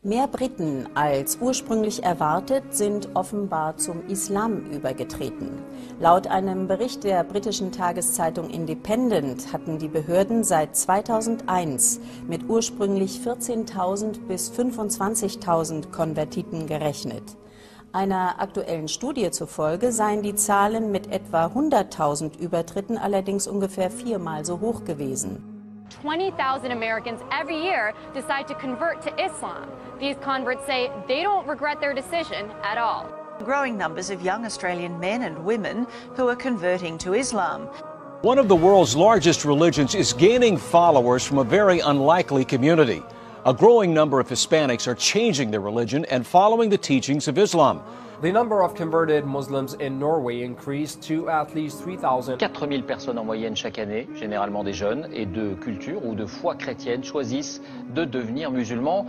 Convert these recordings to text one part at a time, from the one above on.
Mehr Briten als ursprünglich erwartet sind offenbar zum Islam übergetreten. Laut einem Bericht der britischen Tageszeitung Independent hatten die Behörden seit 2001 mit ursprünglich 14.000 bis 25.000 Konvertiten gerechnet. Einer aktuellen Studie zufolge seien die Zahlen mit etwa 100.000 Übertritten allerdings ungefähr viermal so hoch gewesen. 20,000 Americans every year decide to convert to Islam. These converts say they don't regret their decision at all. Growing numbers of young Australian men and women who are converting to Islam. One of the world's largest religions is gaining followers from a very unlikely community. A growing number of Hispanics are changing their religion and following the teachings of Islam. The number of converted Muslims in Norway increased to at least 3,000. 4000 personnes en moyenne chaque année, généralement des jeunes et de culture ou de foi chrétienne, choisissent de devenir musulmans.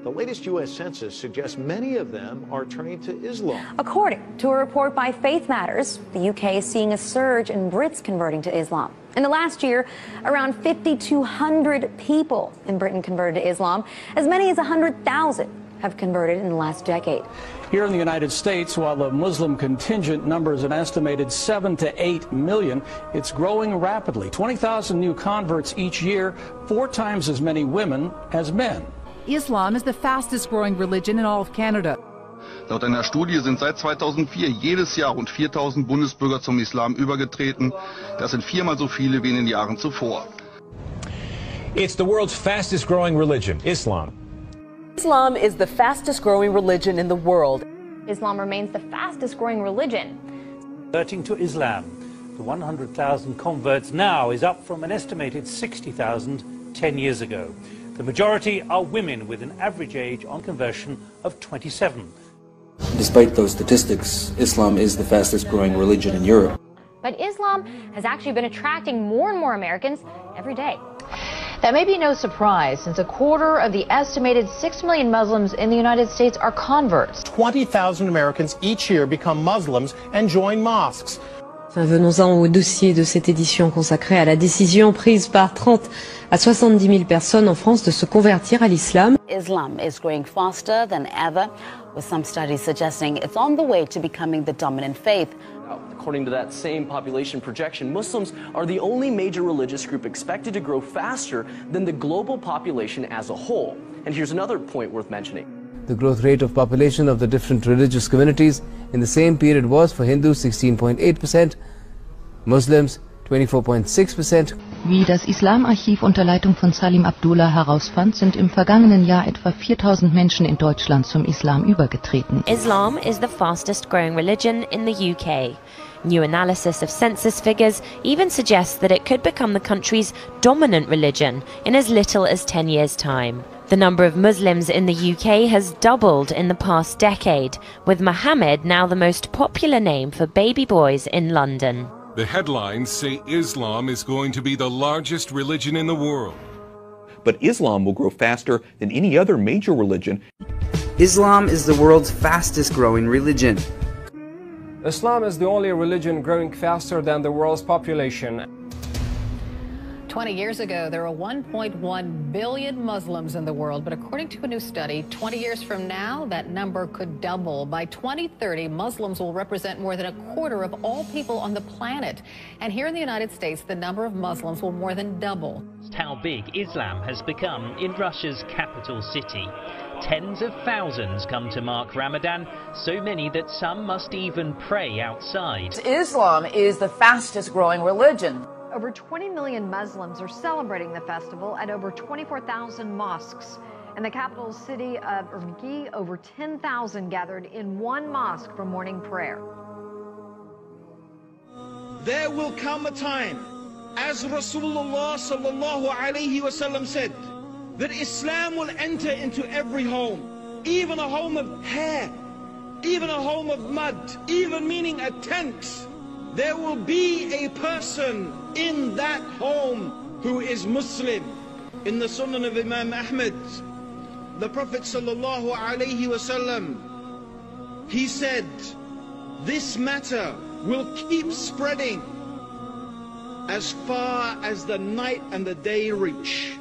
The latest U.S. Census suggests many of them are turning to Islam. According to a report by Faith Matters, the UK is seeing a surge in Brits converting to Islam. In the last year, around 5,200 people in Britain converted to Islam. As many as 100,000 have converted in the last decade. Here in the United States, while the Muslim contingent numbers an estimated 7 to 8 million, it's growing rapidly. 20,000 new converts each year, 4 times as many women as men. Islam is the fastest growing religion in all of Canada. Laut einer Studie sind seit 2004 jedes Jahr rund 4.000 Bundesbürger zum Islam übergetreten. Das sind 4-mal so viele wie in den Jahren zuvor. It's the world's fastest growing religion, Islam. Islam is the fastest growing religion in the world. Islam remains the fastest growing religion. Converting to Islam, the 100,000 converts now is up from an estimated 60,000 10 years ago. The majority are women with an average age on conversion of 27. Despite those statistics, Islam is the fastest growing religion in Europe. But Islam has actually been attracting more and more Americans every day. That may be no surprise, since a quarter of the estimated 6 million Muslims in the United States are converts. 20,000 Americans each year become Muslims and join mosques. Venons-en au dossier de cette édition consacrée à la décision prise par 30 à 70 000 personnes en France de se convertir à l'islam. Islam is growing faster than ever, with some studies suggesting it's on the way to becoming the dominant faith. According to that same population projection, Muslims are the only major religious group expected to grow faster than the global population as a whole. And here's another point worth mentioning. The growth rate of population of the different religious communities in the same period was for Hindus 16.8%, Muslims 24.6%. Wie das Islam-Archiv unter Leitung von Salim Abdullah herausfand, sind im vergangenen Jahr etwa 4.000 Menschen in Deutschland zum Islam übergetreten. Islam is the fastest growing religion in the UK. New analysis of census figures even suggests that it could become the country's dominant religion in as little as 10 years' time. The number of Muslims in the UK has doubled in the past decade, with Mohammed now the most popular name for baby boys in London. The headlines say Islam is going to be the largest religion in the world. But Islam will grow faster than any other major religion. Islam is the world's fastest growing religion. Islam is the only religion growing faster than the world's population. 20 years ago, there were 1.1 billion Muslims in the world, but according to a new study, 20 years from now, that number could double. By 2030, Muslims will represent more than a quarter of all people on the planet. And here in the United States, the number of Muslims will more than double. How big Islam has become in Russia's capital city. Tens of thousands come to mark Ramadan, so many that some must even pray outside. Islam is the fastest growing religion. Over 20 million Muslims are celebrating the festival at over 24,000 mosques. In the capital city of Iraq, over 10,000 gathered in one mosque for morning prayer. There will come a time, as Rasulullah sallallahu alayhi wasallam said, that Islam will enter into every home, even a home of hair, even a home of mud, even meaning a tent. There will be a person in that home who is Muslim. In the Sunan of Imam Ahmad, the Prophet sallallahu alaihi wasallam, he said, this matter will keep spreading as far as the night and the day reach.